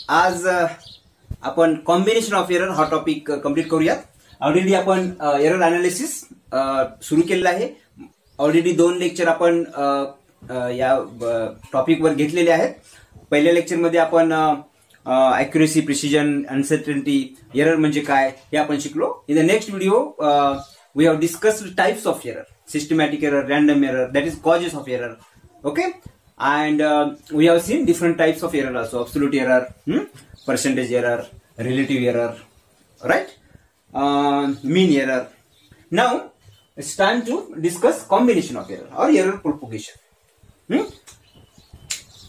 आज आपण combination of error हा टॉपिक कंप्लीट करूयात. ऑलरेडी आपण एरर अनालिसिस सुरू केलेलं आहे. ऑलरेडी 2 लेक्चर आपण या टॉपिकवर घेतलेले आहेत. पहिल्या लेक्चरमध्ये आपण ॲक्युरेसी, प्रिसिजन, अनसर्टनिटी, एरर म्हणजे काय हे आपण शिकलो. In the next video we have discussed types of error: systematic error, random error, that is causes of error. Okay, and we have seen different types of error also: absolute error, percentage error, relative error, right? Mean error. Now it's time to discuss combination of error or error propagation.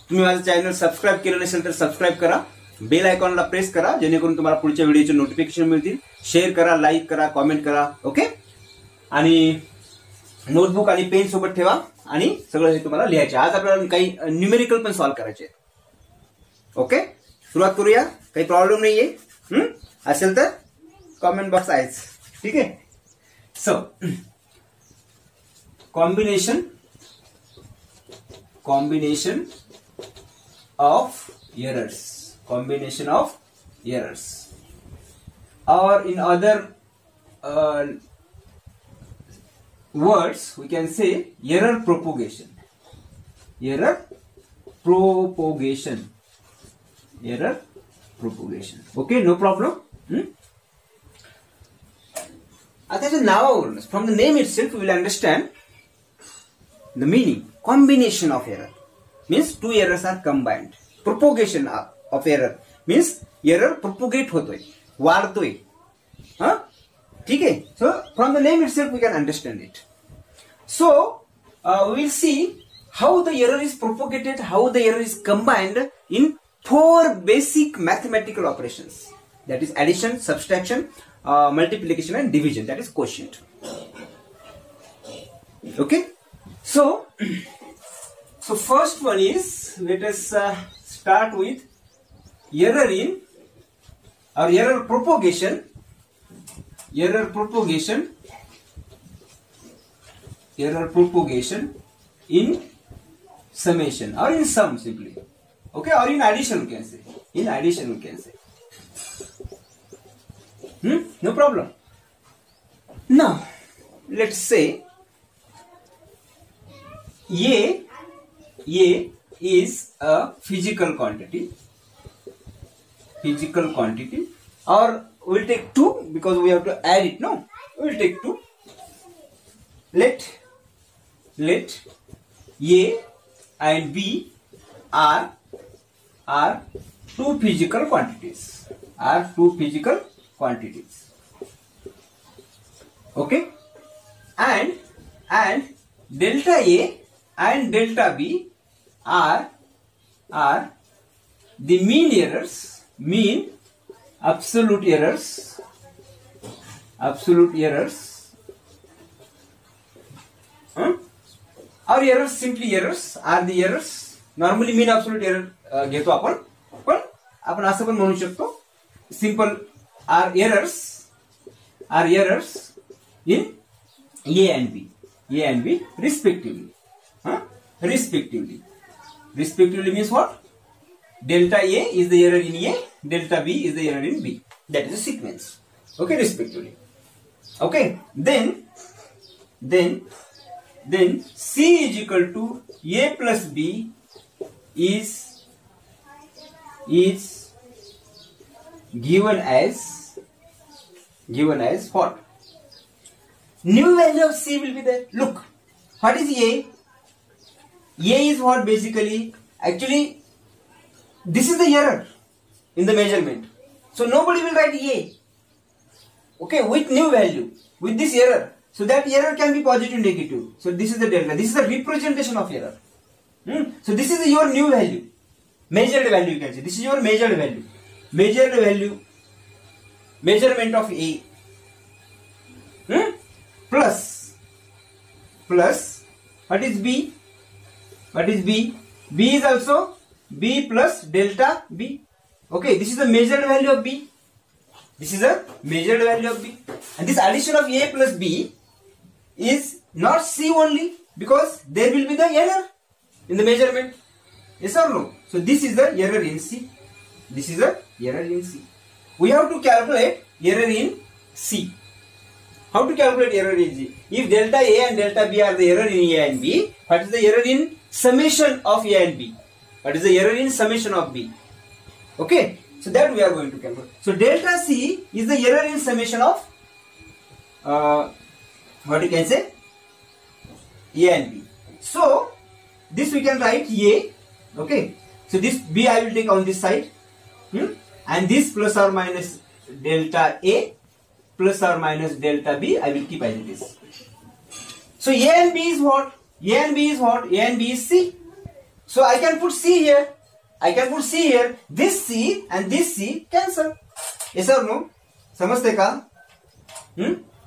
तुम्ही माझं channel subscribe केलं नसेल तर subscribe करा, bell आयकॉनला press करा जेणेकरून तुम्हाला पुढच्या व्हिडिओचे नोटिफिकेशन मिळतील. शेअर करा, लाईक करा, कॉमेंट करा. ओके, आणि नोटबुक आणि पेन सोबत ठेवा आणि सगळं हे तुम्हाला लिहायचे. आज आपल्याला काही न्यूमेरिकल पण सॉल्व्ह करायचे. ओके, सुरुवात करूया. काही प्रॉब्लेम नाहीये. असेल तर कॉमेंट बॉक्स आहेच. ठीक आहे. So combination of errors, combination of errors, or in other words we can say error propagation. Okay, no problem. Now from the name itself we will understand the meaning. Combination of error means two errors are combined. Propagation of error means error propagate होतोय, वाढतोय. ठीक आहे. So from the name itself we can understand it. So we will see how the error is propagated, how the error is combined in 4 basic mathematical operations, that is addition, subtraction, multiplication and division, that is quotient. Okay, so first one is, let us start with error in or error propagation in summation or in sum simply. Okay, or in addition we can say. No problem. Now let's say A is a physical quantity, or we'll take 2 because we have to add it. No, we'll take 2. Let A and B are two physical quantities. Okay, and delta A and delta B are the mean absolute errors, or errors, simply errors are the errors. Normally mean absolute error घेतो आपण, पण आपण असं पण म्हणू शकतो simple are errors in A and B respectively. Respectively means what? Delta A is the error in A, delta B is the error in B. That is a sequence. Okay, respectively. Okay, then C is equal to A plus B is given as what? New value of C will be there. Look, what is A? A is what? Basically, actually this is the error in the measurement, so nobody will write A. Okay, with new value, with this error, so that error can be positive, negative. So this is the delta, this is the representation of error. So this is your new value, measured value, you can say. This is your measured value, measurement of A, plus what is B? B is also B plus delta B. Okay, this is the measured value of B. And this addition of A plus B is not C only, because there will be the error in the measurement. Yes or no? So this is the error in C. This is a error in C. We have to calculate error in C. How to calculate error in C? If delta A and delta B are the error in A and B, what is the error in summation of A and B? What is the error in summation of B? Okay, so that we are going to calculate. So delta C is the error in summation of what you can say, A and B. So this we can write A. Okay, so this B I will take on this side, and this plus or minus delta A plus or minus delta B I will keep as it is. So A and B is what? A and B is what? A and B is C. So I can put C here. I can put C here. This C and this C cancel. Yes or no? समजते का?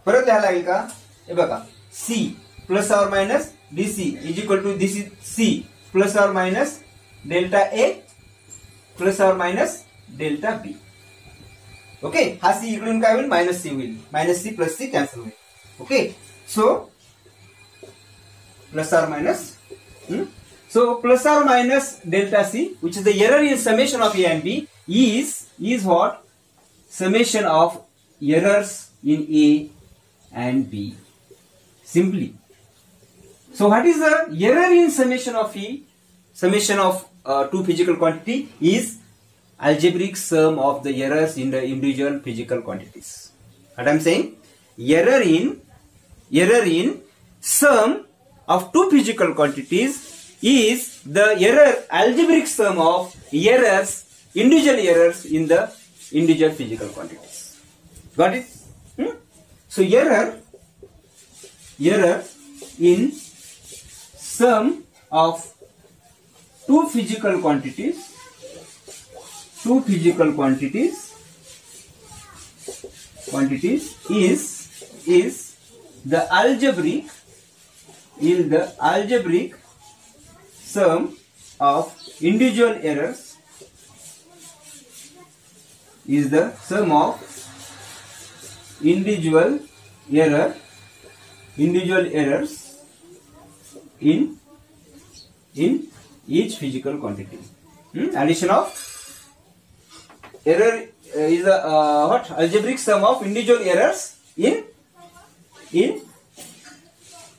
परत लिहायला लागेल का? हे बघा, C plus or minus DC is equal to this is C plus or minus delta A plus or minus delta B. Okay, हा C इकडून काय होईल? मायनस C होईल. Minus C plus C cancel होईल. Okay, so plus or minus. So plus or minus delta C, which is the error in summation of A and B, is what? Summation of errors in A and B. Simply. So what is the error in summation of E? Summation of two physical quantity is algebraic sum of the errors in the individual physical quantities. What I am saying? Error in sum of two physical quantities is the algebraic sum of individual errors in the individual physical quantities. Got it? So error in sum of two physical quantities is the algebraic sum of individual errors, is the sum of individual errors in each physical quantity. Addition of error is the what? Algebraic sum of individual errors in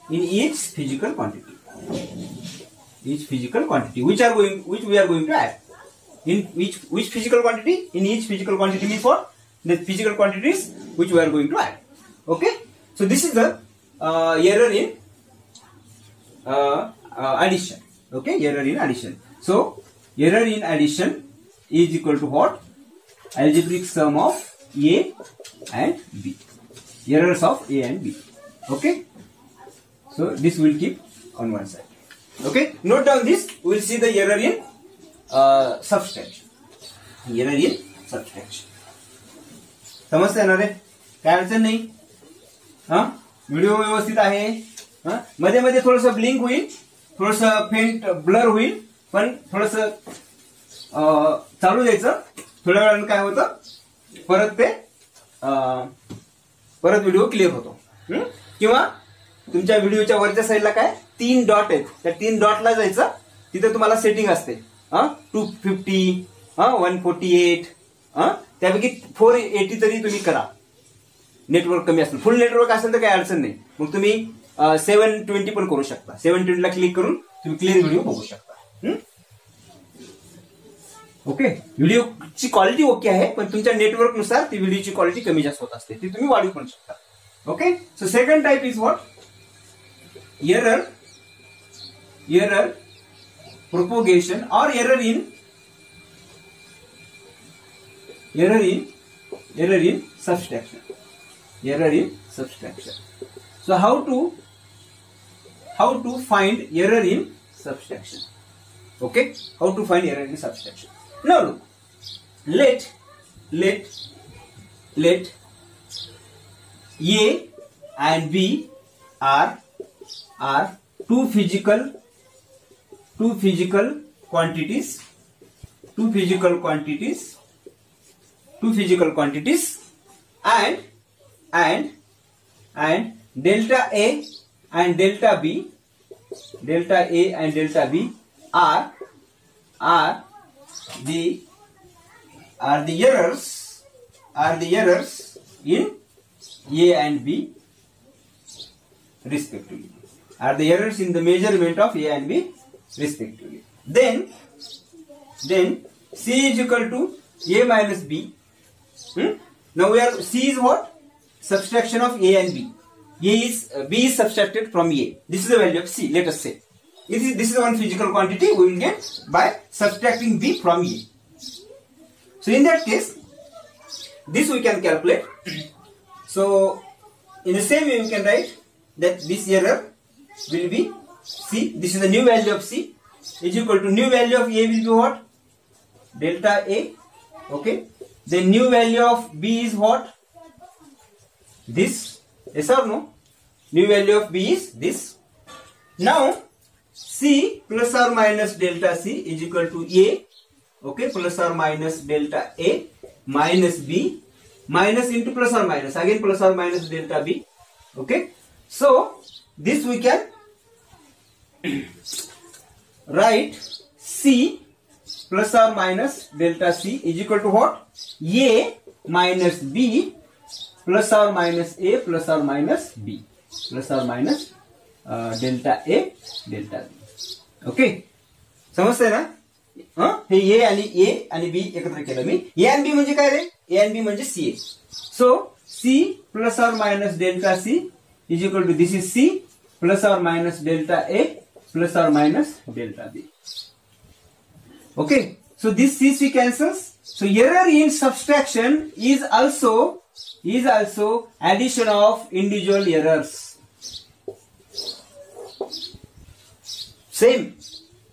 each physical quantity. Which we are going to add. In which physical quantity? In each physical quantity means what? The physical quantities which we are going to add. Okay. So this is the error in addition. Okay, error in addition. So error in addition is equal to what? Algebraic sum of A and B. Errors of A and B. Okay. So this will keep on one side. Okay, note down this. We will see the error in subtraction. Error in subtraction. समजते ना रे? काय अडचण नाही? Video व्यवस्थित आहे? मध्ये मध्ये थोडस ब्लिंक होईल, थोडस फेंट ब्लर होईल, पण थोडस चालू द्यायचं. थोड्या वेळाने काय होतं, परत व्हिडिओ क्लिअर होतो. किंवा तुमच्या व्हिडिओच्या वरच्या साईडला काय 3 डॉट आहेत, त्या 3 डॉटला जायचं. तिथे तुम्हाला सेटिंग असते 250, 148, त्यापैकी 480 तरी तुम्ही करा. नेटवर्क कमी असेल, फुल नेटवर्क असेल तर काही अडचण नाही. मग तुम्ही 720 पण करू शकता. 720 ला क्लिक करून तुम्ही क्लिअर व्हिडिओ बघू शकता. ओके, व्हिडिओची क्वालिटी ओके आहे, पण तुमच्या नेटवर्क नुसार ती व्हिडिओची क्वालिटी कमी जास्त होत असते, ती तुम्ही वाढवू पण शकता. Okay, so second type is what? error propagation or error in subtraction. So how to find error in subtraction? Okay, how to find error in subtraction? Now look, let A and B are two physical quantities, and delta A and delta B are the are the errors in A and B respectively. Are the errors in the measurement of A and B respectively. Then C is equal to A minus B. Now C is what? Subtraction of A and B. B is subtracted from A. This is the value of C, let us say. This is one physical quantity we will get by subtracting B from A. So in that case, this we can calculate. So in the same way we can write that this error will be C. This is the new value of C is equal to new value of A will be what? Delta A. Okay. The new value of B is what? This. Yes or no? New value of B is this. Now C plus or minus delta C is equal to A. Okay, plus or minus delta A minus B minus into plus or minus, again plus or minus delta B. Okay, so this we can write C plus or minus delta C is equal to what? A minus B plus or minus A plus or minus B plus or minus delta A delta B. Okay, समजतंय ना? हे A आणि B एकत्र केलं मी. A आणि B म्हणजे काय रे? A आणि B म्हणजे CA. So C plus or minus delta C is equal to this is C plus or minus delta A plus or minus delta B. Okay, so this C cancels. So error in subtraction is also addition of individual errors. Same.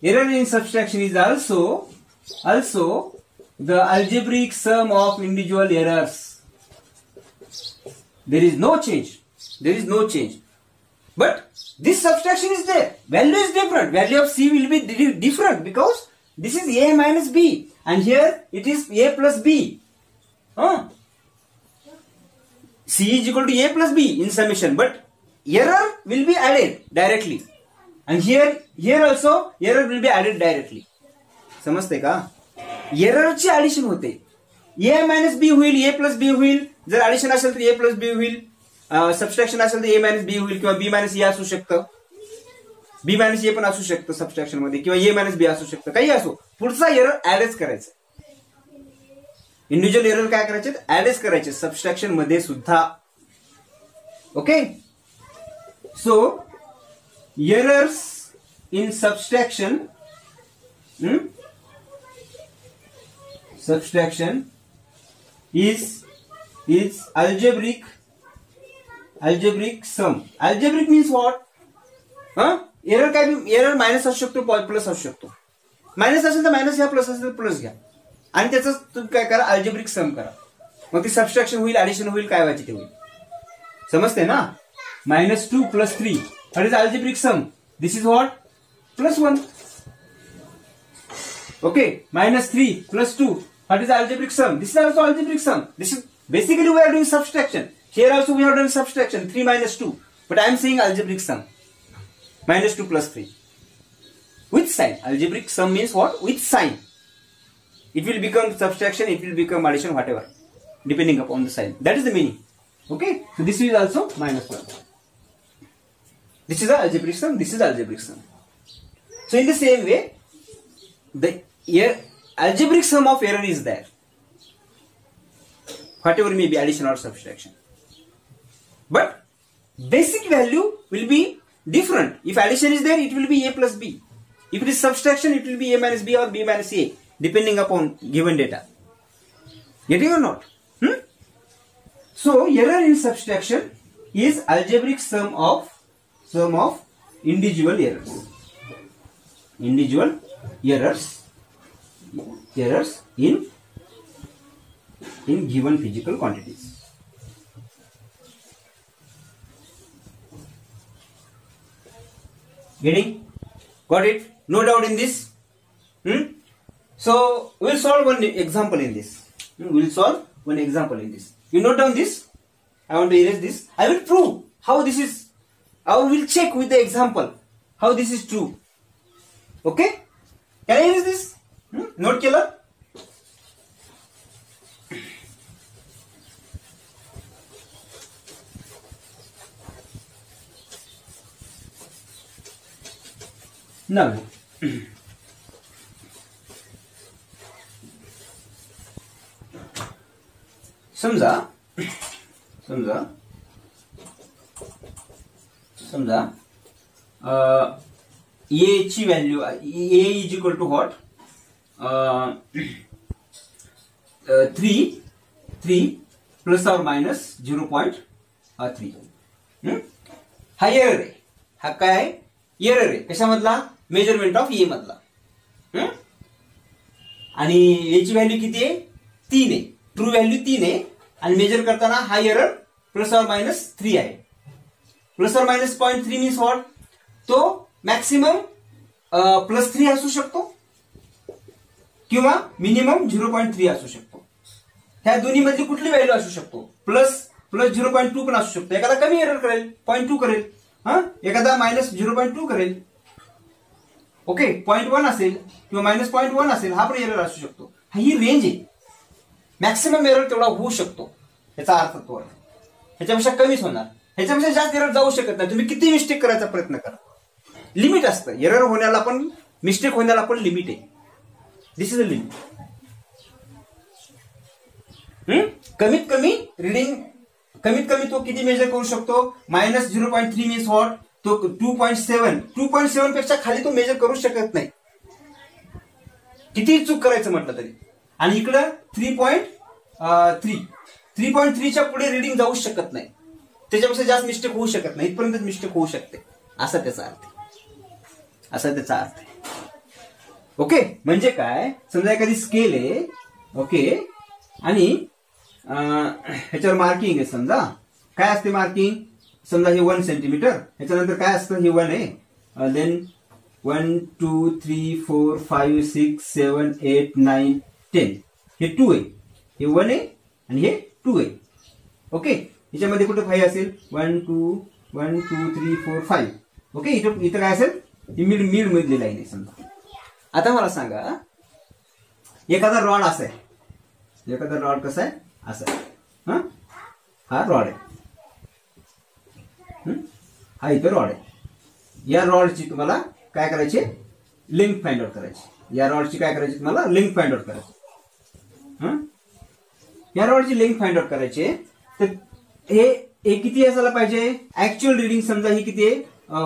Error in subtraction is also the algebraic sum of individual errors. There is no change. But this subtraction is there. Value is different. Value of C will be different because this is A minus B and here it is A plus B. C is equal to A plus B in summation, but error will be added directly. And here also error will be added directly. समजते का? Error ची addition होते. A minus B होईल, A plus B होईल. जर addition असेल तर A plus B होईल. Subtraction असेल तर A minus B होईल किंवा B minus A असू शकतं. B minus A पण असू शकतं सबट्रॅक्शन मध्ये किंवा A minus B असू शकतं. काही असो. पुढचा एरर ऍडच करायचा. इंडिव्हिज्युअल एरर काय करायचे? ऍडच करायचे सबट्रॅक्शन मध्ये सुद्धा. Okay? So errors in subtraction is algebraic sum. Algebraic means what? Error काय? error मायनस असू शकतो, प्लस असू शकतो. मायनस असेल तर मायनस घ्या, प्लस असेल तर प्लस घ्या आणि त्याचं तुम्ही काय करा? अल्जेब्रिक सम करा. मग ती सबट्रॅक्शन होईल, ऍडिशन होईल, काय व्हायचे ते होईल. समजते ना? -2 + 3. What is algebraic sum? This is what? +1. Okay, -3 + 2. What is algebraic sum? This is also algebraic sum. This is basically we are doing subtraction. Here also we are doing subtraction. 3 - 2. But I am saying algebraic sum. -2 + 3. With sign. Algebraic sum means what? With sign. It will become subtraction, it will become addition, whatever. Depending upon the sign. That is the meaning. Okay? So this is also -1. This is algebraic sum, this is algebraic sum. So in the same way, the algebraic sum of error is there. Whatever may be addition or subtraction. But basic value will be different. If addition is there, it will be A plus B. If it is subtraction, it will be A minus B or B minus A, depending upon given data. Getting or not? So error in subtraction is algebraic sum of individual errors. Individual errors in given physical quantities. Getting? Got it? No doubt in this? So we'll solve one example in this. We'll solve one example in this. You note down this? I want to erase this. I will prove how this is. I will check with the example how this is true. Okay? Can I erase this? Note केलं? नव्हे. समजा समजा समजा A ची value A is equal to what 3 plus or minus 0.3. हा error आहे. हा काय आहे? एरर आहे. कशामधला? मेजरमेंट ऑफ ए मधला. आणि याची व्हॅल्यू किती आहे? 3 आहे. ट्रू व्हॅल्यू 3 आहे आणि मेजर करताना हा एरर प्लस और मायनस 3 आहे. Plus or minus 0.3 means what? तो मॅक्सिमम +3 असू शकतो किंवा मिनिमम 0.3 असू शकतो. ह्या दोन्ही मधली कुठली व्हॅल्यू असू शकतो? प्लस 0.2 पण असू शकतो. एखादा कमी एरर करेल 0.2 करेल, एखादा -0.2 करेल. ओके, 0.1 असेल किंवा -0.1 असेल, हा पण एरर असू शकतो. ही रेंज आहे. मॅक्सिमम एरर तेवढा होऊ शकतो, याचा अर्थ तो आहे. ह्याच्यापेक्षा कमीच होणार. ह्याच्यापेक्षा जास्त एरर जाऊ शकत नाही. तुम्ही किती मिस्टेक करायचा प्रयत्न करा, लिमिट असतं. एरर होण्याला पण, मिस्टेक होण्याला पण लिमिट आहे. This is a limit. कमीत कमी रीडिंग, कमीत कमी तो किती मेजर करू शकतो? -0.3 मीन्स व्हॉट? तो 2.7 पेक्षा खाली तो मेजर करू शकत नाही, किती चूक करायचं म्हटलं तरी. आणि इकडं 3.3च्या पुढे रीडिंग जाऊ शकत नाही. त्याच्यापेक्षा जास्त मिस्टेक होऊ शकत नाही. इथपर्यंत मिस्टेक होऊ शकते, असा त्याचा अर्थ आहे. ओके, म्हणजे काय? समजा एखादी स्केल आहे, ओके, आणि ह्याच्यावर मार्किंग आहे. समजा काय असते मार्किंग? समजा हे 1 सेंटीमीटर. ह्याच्यानंतर काय असतं? हे 1 आहे. देन 1 2 3 4 5 6 7 8 9 10. हे 2 आहे, हे 1 आहे आणि हे 2 आहे. ओके, ह्याच्यामध्ये कुठे 5 असेल? 1 2 3 4 5. ओके, इथं काय असेल? मिड मधली लाईन आहे समजा. आता मला सांगा, एखादा रॉड असा आहे. एखादा रॉड कसा आहे? असा आहे. हा रॉड आहे. हा इथं रॉड आहे. या रॉडची तुम्हाला काय करायची? लेंथ फाइंड आउट करायची. या रॉडची काय करायची तुम्हाला? लेंथ फाइंड आउट करायची. या रॉडची लेंथ फाइंड आउट करायची. तर हे किती असायला पाहिजे? ऍक्च्युअल रिडिंग समजा ही किती आहे?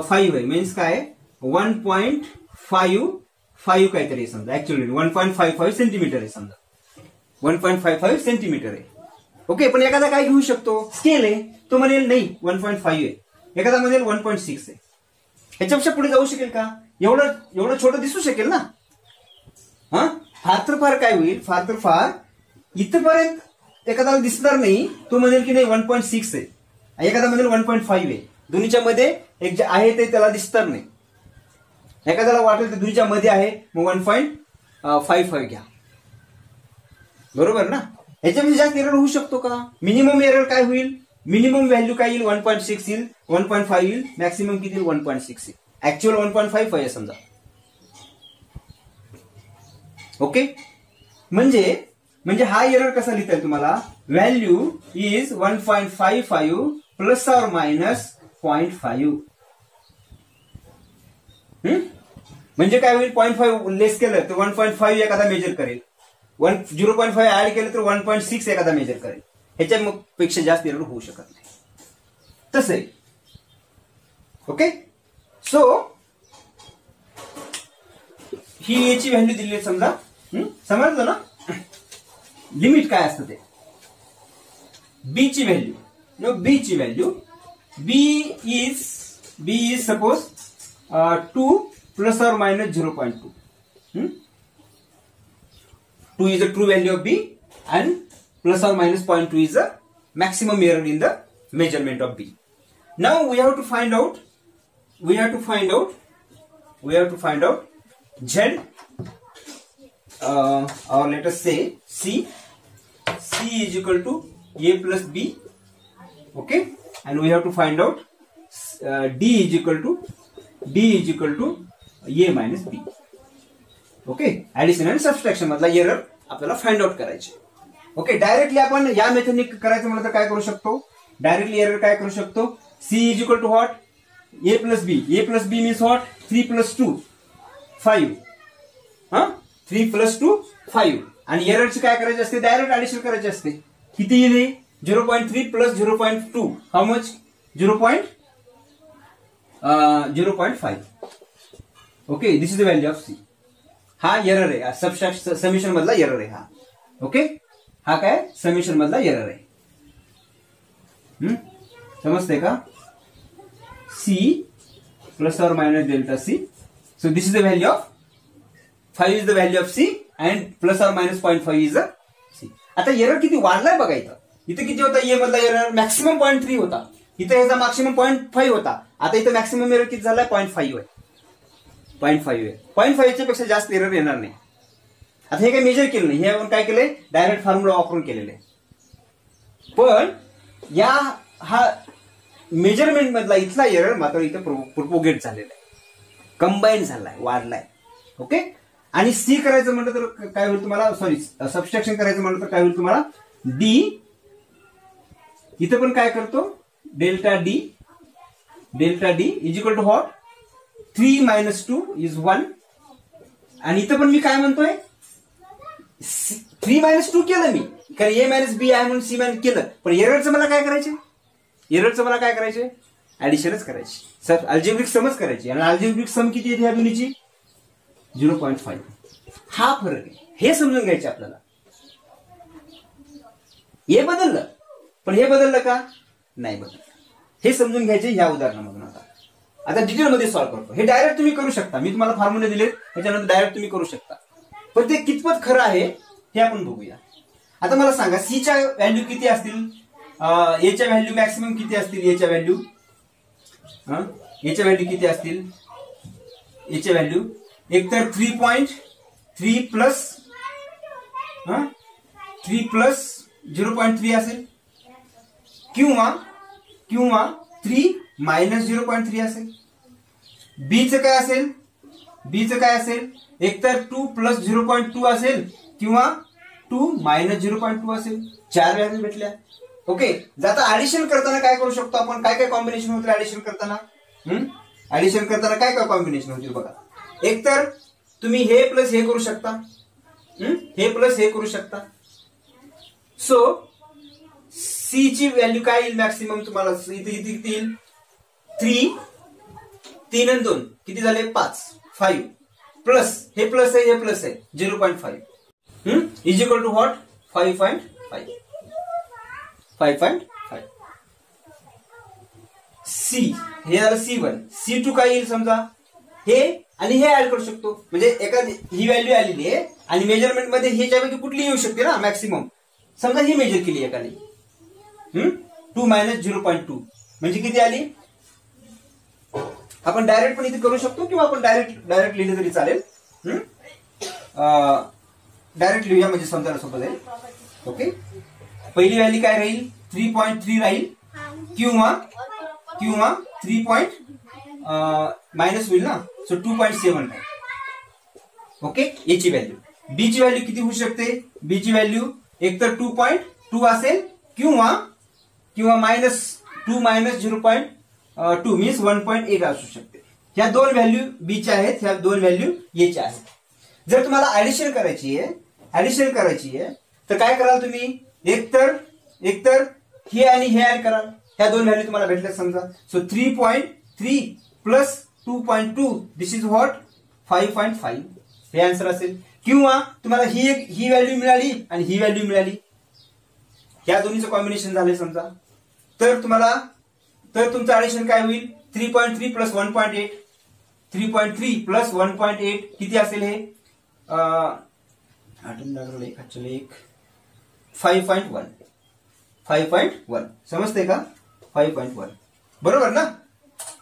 5 आहे. मीन्स काय? 1.55 काहीतरी आहे समजा. ऍक्च्युअल रिडिंग 1.55 सेंटीमीटर आहे समजा. 1.55 सेंटीमीटर आहे. ओके, पण एखादा काय घेऊ शकतो? स्केल आहे, तो म्हणेल नाही 1.5 आहे. एखादा म्हणेल 1.6 आहे. ह्याच्यापेक्षा पुढे जाऊ शकेल का? एवढं छोटं दिसू शकेल ना. फार तर फार काय होईल? फार तर फार इथपर्यंत एखाद्याला दिसणार नाही. तो म्हणेल की नाही 1.6 आहे. एखादा म्हणेल 1.5 आहे. दोन्हीच्या मध्ये एक जे आहे ते त्याला दिसणार नाही. एखाद्याला वाटेल ते दोन्हीच्या मध्ये आहे, मग 1.55 घ्या. बरोबर ना? ह्याच्यामध्ये जास्त एरर होऊ शकतो का? मिनिमम एरर काय होईल? मिनिमम व्हॅल्यू काय येईल? 1.6 येईल, 1.5 येईल. मॅक्सिमम किती येईल? 1.6 येईल. ऍक्च्युअल 1.5 आहे समजा. ओके, म्हणजे हा एरर कसा लिहिता येईल तुम्हाला? Value is 1.55 plus or minus 0.5. म्हणजे काय होईल? 0.5 लेस केलं तर 1.5 एखादा मेजर करेल. 0.5 ऍड केलं तर 1.6 एखादा मेजर करेल. ह्याच्या मग पेक्षा जास्त एरर होऊ शकत नाही. तसं आहे. ओके, सो ही याची व्हॅल्यू दिली समजा. समजलं ना? लिमिट काय असतं ते? बी ची value B is suppose 2 plus or minus 0.2. 2 is a true value of B and plus or minus 0.2 is the maximum error in the measurement of B. Now we have to find out Z or let us say C is equal to A plus B. Okay, and we have to find out D is equal to A minus B. Okay, addition आणि subtraction मधला error आपल्याला find out करायचे. Okay, directly आपण या मेथडने करायचं म्हणलं तर काय करू शकतो? डायरेक्टली एरर काय करू शकतो? C is equal to what? A plus B. A plus B means what? 3 plus 2. 5. 3 + 2 5. आणि एररची काय करायची असते, डायरेक्ट ऍडिशन करायची असते. किती येईल 0.3 + 0.2 how much 0.5. Okay, this is the value of C. हा एरर आहे, सबट्रॅक्शन समेशन मधला एरर आहे हा. ओके, हा काय समेशन मधला एरर आहे. समजते का? सी +or -Δc. So this is the value of 5 is the value of C and +or -0.5 is a C. आता एरर किती वाढलाय बघा इथं. इथं किती होता ए मधला एरर, मॅक्सिमम 0.3 होता. इथं ह्याचा मॅक्सिमम 0.5 होता. आता इथं मॅक्सिमम एरर किती झालाय 0.5 आहे. 0.5 पेक्षा जास्त एरर येणार नाही. आता हे काय मेजर केलं नाही, हे आपण काय केलंय डायरेक्ट फॉर्म्युला वापरून केलेलं आहे. पण या हा मेजरमेंट मधला इथला एरर मात्र इथं प्रोपोगेट झालेला आहे, कंबाईन झालाय, वाढलाय. ओके, आणि सी करायचं म्हटलं तर काय होईल तुम्हाला, सॉरी सबस्ट्रॅक्शन करायचं म्हटलं तर काय होईल तुम्हाला, डी इथं पण काय करतो delta D is equal to what 3 - 2 is 1. आणि इथं पण मी काय म्हणतोय 3 - 2 केलं मी, कारण ए - बी आहे म्हणून सी - केलं. पण एररचं मला काय करायचे, ऍडिशनच करायची, सर अल्जेब्रिक समच करायची. आणि अल्जेब्रिक सम किती येते ह्या दोन्हीची 0.5. हा फरक आहे, हे समजून घ्यायचे आपल्याला. हे बदललं, पण हे बदललं का, नाही बदललं. हे समजून घ्यायचे ह्या उदाहरणामधून. आता डिटेलमध्ये सॉल्व्ह करतो. हे डायरेक्ट तुम्ही करू शकता, मी तुम्हाला फॉर्म्युले दिले त्याच्यानंतर डायरेक्ट तुम्ही करू शकता. पण ते कितपत खरं आहे हे आपण बघूया. आता मला सांगा सीच्या व्हॅल्यू किती असतील, एच्या व्हॅल्यू मॅक्सिमम किती असतील, एच्या व्हॅल्यू किती असतील, एच्या व्हॅल्यू एकतर 3.3 + 0.3 असेल किंवा 3 - 0.3 असेल. बीचं काय असेल, एकतर 2 + 0.2 असेल किंवा 2 - 0.2 असेल. 4 व्हॅल्यू भेटल्या. ओके, आता ऍडिशन करताना काय करू शकतो आपण, काय कॉम्बिनेशन होतील ऍडिशन करताना, काय कॉम्बिनेशन होतील बघा. एकतर तुम्ही हे प्लस हे करू शकता, हे प्लस हे करू शकता. सो सी ची व्हॅल्यू काय येईल मॅक्सिमम तुम्हाला, इथे किती येईल 3 आणि 2 किती झाले 5 प्लस हे प्लस आहे, हे प्लस आहे 0.5 इज इक्वल टू व्हॉट 5.5. सी हे झालं C1. C2 काय येईल समजा, हे आणि हे ऍड करू शकतो. म्हणजे एखादी ही व्हॅल्यू आलेली आहे आणि मेजरमेंट मध्ये ह्याच्यापैकी कुठली येऊ शकते ना मॅक्सिमम. समजा ही मेजर केली एकाने 2 - 0.2 म्हणजे किती आली. आपण डायरेक्ट पण इथे करू शकतो किंवा आपण डायरेक्ट लिहिलं तरी चालेल. डायरेक्ट लिहूया म्हणजे समजायला सोपं जाईल. ओके, पहिली व्हॅल्यू काय राहील 3.3 राहील किंवा 3 मायनस होईल ना, सो 2.7 राहील. ओके, याची व्हॅल्यू. बी ची व्हॅल्यू किती होऊ शकते, बी ची व्हॅल्यू एकतर 2.2 असेल किंवा -2 - 0.2 मीन्स 1.8 असू शकते. ह्या दोन व्हॅल्यू बी च्या आहेत, ह्या दोन व्हॅल्यू ए च्या आहेत. जर तुम्हाला ऍडिशन करायची आहे तर काय कराल तुम्ही, एकतर हे आणि हे ऍड कराल. ह्या दोन व्हॅल्यू तुम्हाला भेटल्या समजा. सो 3.3 + 2.2 दिस इज व्हॉट 5.5 हे आन्सर असेल. किंवा तुम्हाला ही व्हॅल्यू मिळाली आणि ही व्हॅल्यू मिळाली, ह्या दोन्हीचं कॉम्बिनेशन झाले समजा, तर तुमचं ऍडिशन काय होईल 3.3 + 1.8. 3.3 + 1.8 किती असेल हे 5.1 समजते का, 5.1 बरोबर ना.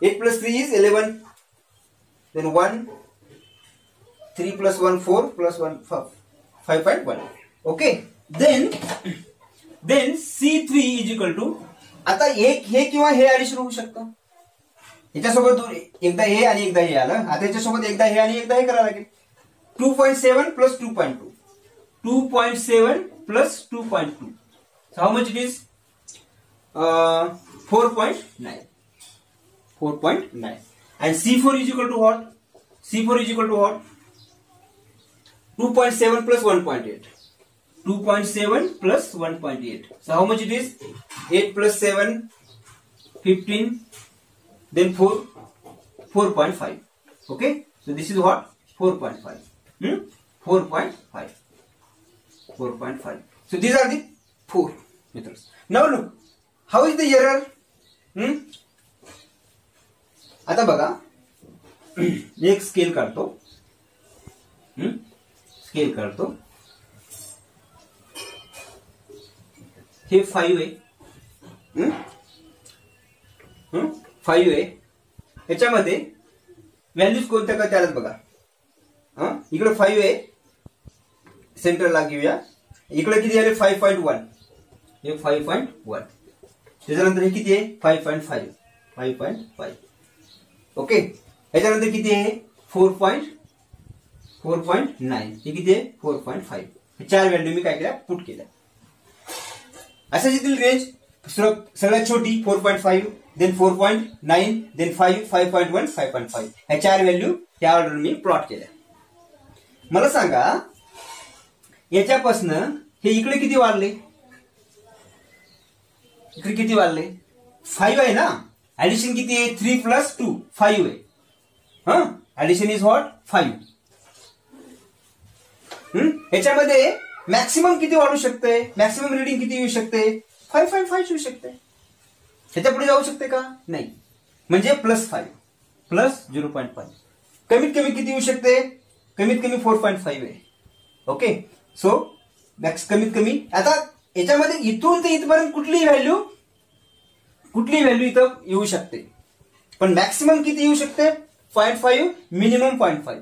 8 + 3 is 11, then 1 3 + 1 4 + 1 5.1. Okay, then C3 is equal to, आता एक हे किंवा हे ऍडिशन होऊ शकतं. याच्यासोबत एकदा हे आणि एकदा हे आलं, आता याच्यासोबत एकदा हे आणि एकदा हे करावं लागेल. 2.7 + 2.2 2.7 + 2.2 how much it is 4.9 and C4 is equal to what, C4 is equal to what? 2.7 plus 1.8. 2.7 plus 1.8. So how much it is? 8 plus 7, 15, then 4, 4.5. Okay? So this is what? 4.5. 4.5. 4.5. So these are the 4 methods. Now look, how is the error? आता बघा, एक scale काढतो. Scale काढतो. हे 5 आहे. 5 आहे. याच्यामध्ये values कोणत्या का त्यालाच बघा. इकडे 5 आहे, सेंटरला घेऊया. इकडे किती आले? 5.1. हे 5.1. त्याच्यानंतर हे किती आहे? 5.5. 5.5. ओके. याच्यानंतर किती आहे? 4.9. हे किती आहे? 4.5. हे 4 व्हॅल्यू मी काय केल्या? पुट केल्या. अशा येथील रेंज सगळ्यात छोटी 4.5, देन 4.9, देन 5, 5.1, 5.5. ह्या 4 व्हॅल्यू त्या ऑर्डर मी प्लॉट केल्या. मला सांगा, याच्यापासनं हे इकडे किती वाढले? इकडे किती वाढले? 5 आहे ना. ऍडिशन किती आहे? 3 plus 2, 5 आहे. Addition is what? 5. याच्यामध्ये मॅक्सिमम किती वाढू शकते? मॅक्सिमम रिडिंग किती येऊ शकते? 5.5 येऊ शकते. ह्याच्या पुढे जाऊ शकते का? नाही. म्हणजे +5 प्लस 0.5. कमीत कमी किती येऊ शकते? कमीत कमी 4.5 आहे. ओके. सो कमीत कमी आता याच्यामध्ये इथून ते इथपर्यंत कुठलीही व्हॅल्यू इथं येऊ शकते. पण मॅक्सिमम किती येऊ शकते? 0.5, मिनिमम 0.5.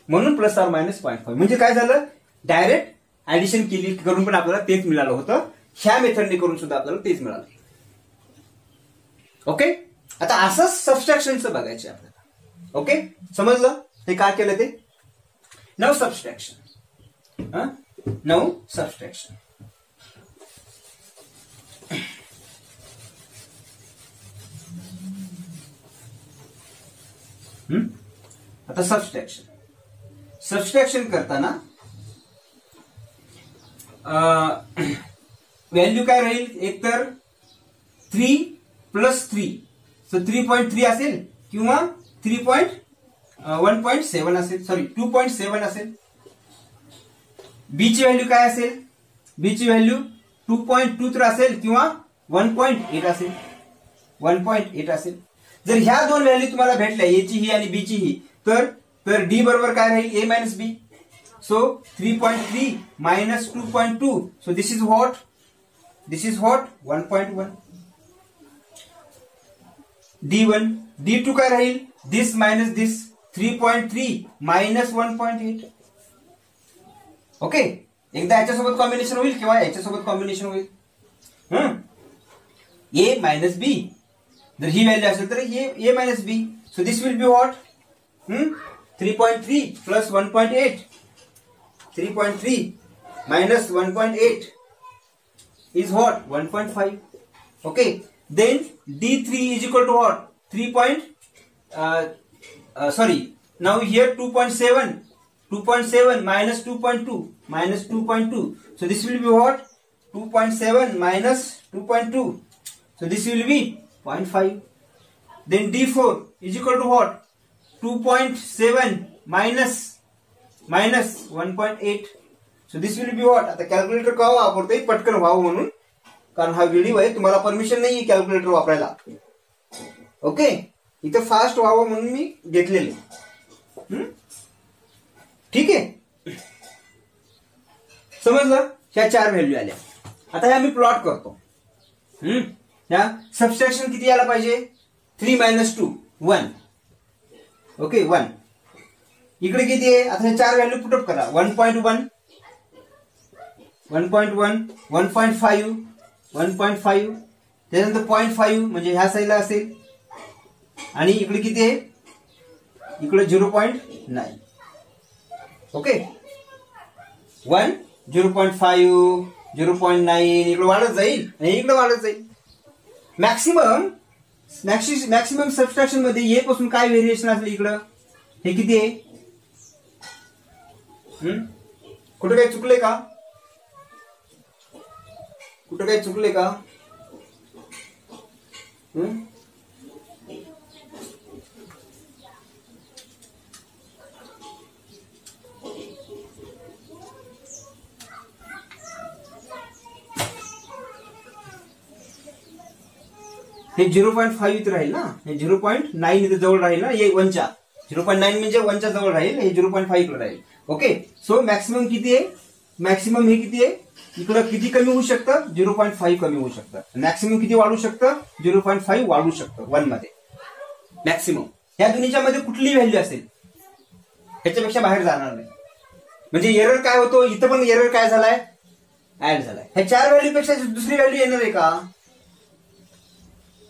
म्हणून ±0.5. म्हणजे काय झालं? डायरेक्ट ऍडिशन केली करून पण आपल्याला तेच मिळालं होतं. ह्या मेथडने करून सुद्धा आपल्याला तेच मिळालं. ओके. आता असंच सबस्ट्रॅक्शनचं बघायचं आपल्याला. ओके. समजलं हे काय केलं ते? Now subtraction. Now subtraction. आता सबस्ट्रॅक्शन करताना व्हॅल्यू काय राहील? एक तर 3 + 3, सो 3.3 असेल किंवा 1.7 असेल. सॉरी 2.7 असेल. बी ची व्हॅल्यू काय असेल? बी ची व्हॅल्यू 2.2 तर असेल किंवा 1.8 असेल. 1.8 असेल. जर ह्या दोन व्हॅल्यू तुम्हाला भेटल्या, ए ची ही आणि बी ची ही, तर डी बरोबर काय राहील? ए minus B. So 3.3 minus 2.2. So this is what? 1.1. D1, D2 काय राहील? This minus this. 3.3 minus 1.8. ओके. एकदा याच्यासोबत कॉम्बिनेशन होईल किंवा याच्यासोबत कॉम्बिनेशन होईल. A minus B. जर ही व्हॅल्यू असेल तर A minus B. So this will be what? 3.3 plus 1.8. 3.3 minus 1.8 is what? 1.5. Okay. Then D3 is equal to what? 3. Sorry. Now here 2.7. 2.7 minus 2.2 minus 2.2. So this will be what? 2.7 minus 2.2. So this will be 0.5. Then D4 is equal to what? 2.7 minus 1.8. So this will be what? आता calculator का वापरतोय? पटकन व्हावं म्हणून. कारण हा video आहे, तुम्हाला परमिशन नाही कॅल्क्युलेटर वापरायला. ओके. इथं फास्ट व्हावं म्हणून मी घेतलेले. ठीक आहे. समजलं? ह्या 4 व्हॅल्यू आल्या. आता ह्या मी प्लॉट करतो. ह्या सबस्ट्रॅक्शन किती यायला पाहिजे? 3 - 2 1. ओके. 1. इकडे किती आहे? आता हे 4 व्हॅल्यू पुटअप करा. 1.1, 1.1, 1.5, 1.5, त्यानंतर 0.5 म्हणजे ह्या साईडला असेल. आणि इकडे किती आहे? इकडे 0.9. ओके. 1, 0.5, 0.9 इकडे वाढत जाईल आणि इकडे वाढत जाईल. मॅक्सिमम सबस्ट्रॅक्शन मध्ये ए पासून काय व्हेरिएशन असेल? इकडं हे किती आहे? कुठे काही चुकले का? कुठे काही चुकले का? हे 0.5 इथे राहील ना, हे 0.9 इथे जवळ राहील ना, हे 1च्या 0.9 म्हणजे 1च्या जवळ राहील, हे 0.5 इकडे राहील. ओके, सो मॅक्सिमम किती आहे? मॅक्सिमम हे किती आहे? इकडं किती कमी होऊ शकतं? 0.5 कमी होऊ शकतं. मॅक्सिमम किती वाढू शकतं? 0.5 वाढू शकतं 1 मध्ये मॅक्सिमम. या दोन्हीच्या मध्ये कुठलीही व्हॅल्यू असेल ह्याच्यापेक्षा बाहेर जाणार नाही. म्हणजे एरर काय होतो? इथं पण एरर काय झालाय? ऍड झालाय. ह्या 4 व्हॅल्यू पेक्षा दुसरी व्हॅल्यू येणार आहे का?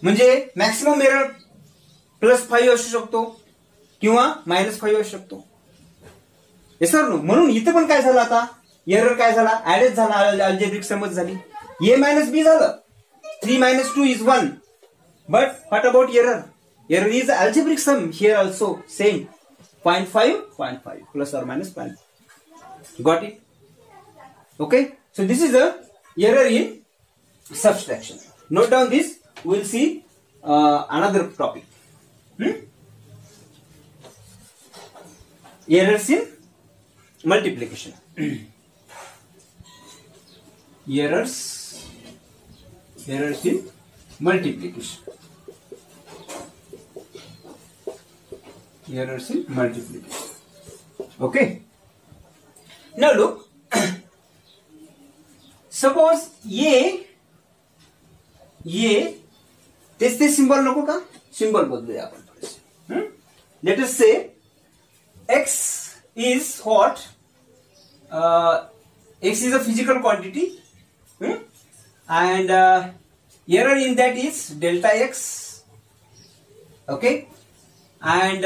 म्हणजे मॅक्सिमम एरर +5 असू शकतो किंवा -5 असू शकतो. Sir no. म्हणून इथं पण काय झालं? आता एरर काय झाला? ऍडच झाला, अल्जेब्रिक समज झाली. a - b झालं. 3 - 2 is 1. But what about error? Error is algebraic sum here also. Same 0.5, 0.5 plus or minus 0.5. Got it? Okay. So this is a error in subtraction. Note down this. We'll see another topic. Errors in multiplication. Errors in multiplication. Errors in multiplication. Okay. Now look. Suppose ते symbol नको का? Symbol बदलूया आपण थोडेसे. Let us से x is what? X is a physical quantity, and error in that is delta x. Okay, and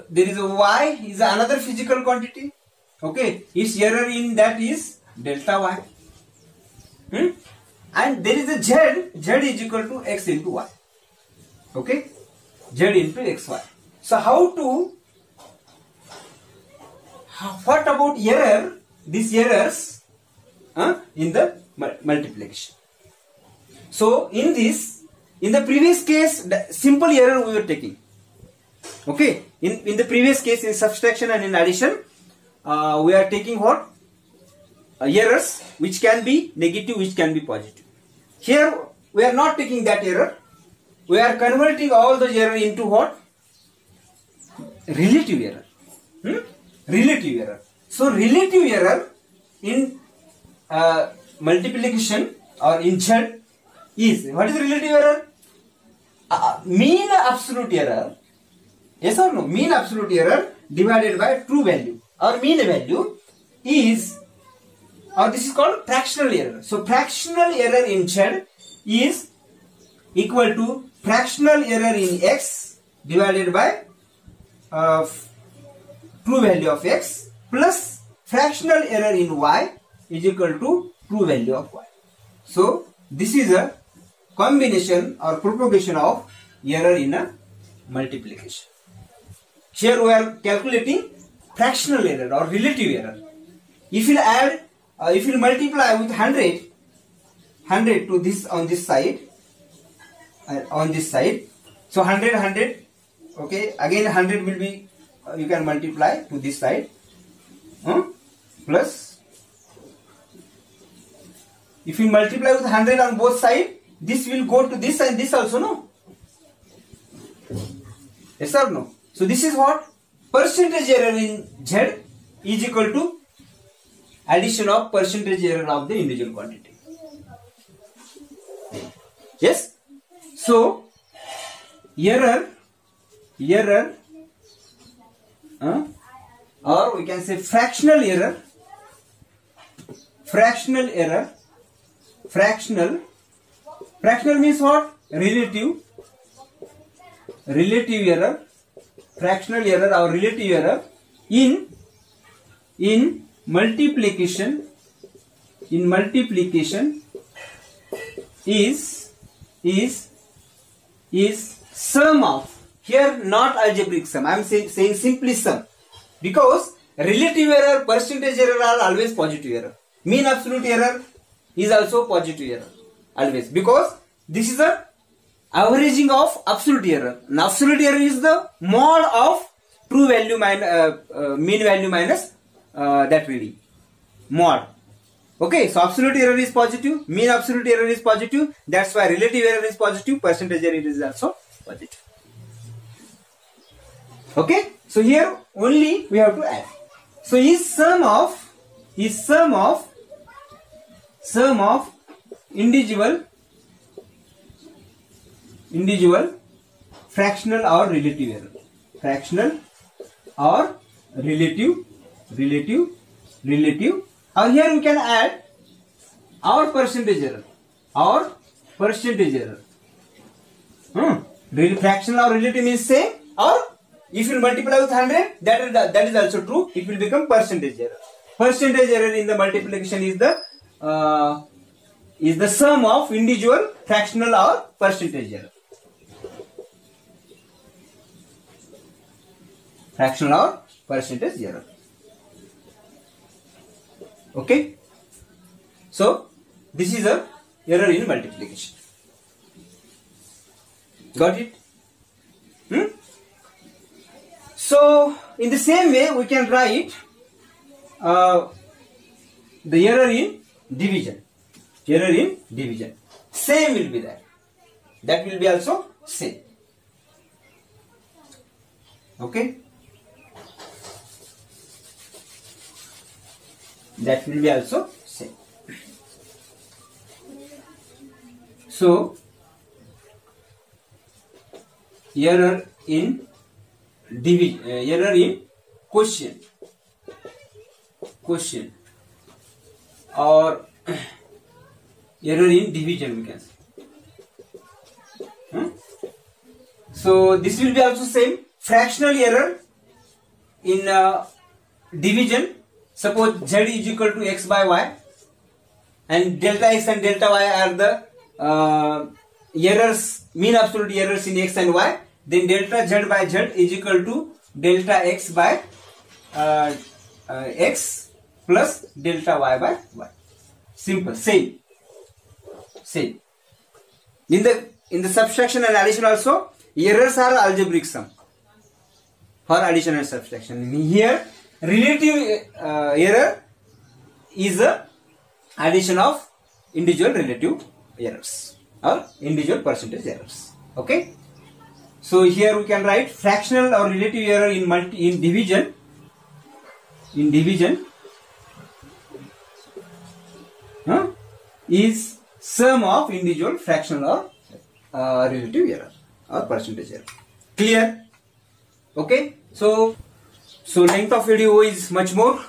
there is a y is another physical quantity. Okay, its error in that is delta y. And there is a z is equal to x into y. Okay, z into xy. So what about error? These errors in the multiplication. So in the previous case, the simple error we were taking. Okay, in the previous case, in subtraction and in addition, we are taking what? Errors which can be negative, which can be positive. Here we are not taking that error. We are converting all those error into what? Relative error. Relative error. So relative error in multiplication or in Z is, what is relative error? Mean absolute error. Yes or no? Mean absolute error divided by true value or mean value is, or this is called fractional error. So fractional error in Z is equal to fractional error in x divided by true value of x plus fractional error in y is equal to true value of y. So this is a combination or propagation of error in a multiplication. Here we are calculating fractional error or relative error. If you add, if you multiply with 100 to this on this side, so 100, okay, again 100 will be, you can multiply to this side, plus, if you multiply with 100 on both sides, this will go to this and this also, no? Yes or no? So this is what? Percentage error in Z is equal to addition of percentage error of the individual quantity. Yes? So error, or we can say fractional error. Fractional means what? Relative error. Fractional error or relative error in multiplication is sum of, here not algebraic sum, I am saying simply sum. Because relative error, percentage error are always positive error. Mean absolute error is also positive error always, because this is a averaging of absolute error. And absolute error is the mod of true value minus mean value minus that reading mod. Okay, so absolute error is positive, mean absolute error is positive. That's why relative error is positive, percentage error is also positive. Okay, so here only we have to add. So is sum of individual fractional or relative error, fractional or relative, or here we can add our percentage error, fractional or relative means same, or if you multiply with 100, that is also true, it will become percentage error. Percentage error in the multiplication is the sum of individual fractional or percentage error. Fractional or percentage error. Okay. So this is a error in multiplication. Got it? So in the same way we can write the error in division. Same will be that. That will be also same. Okay. That will be also same. So error in division, error in quotient or error in division we can say. So this will be also same. Fractional error in division. Suppose z is equal to x by y, and delta x and delta y are the errors, mean absolute errors in x and y. Then delta z by z is equal to delta x by x plus delta y by y. Simple, same. In the subtraction and addition also, errors are algebraic sum for addition and subtraction. Here relative error is a addition of individual relative errors or individual percentage errors. Okay. So here we can write fractional or relative error in division. Is sum of individual fractional or relative error or percentage error. Clear? Okay. So length of video is much more.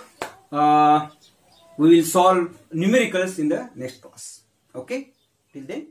We will solve numericals in the next class. Okay. Till then.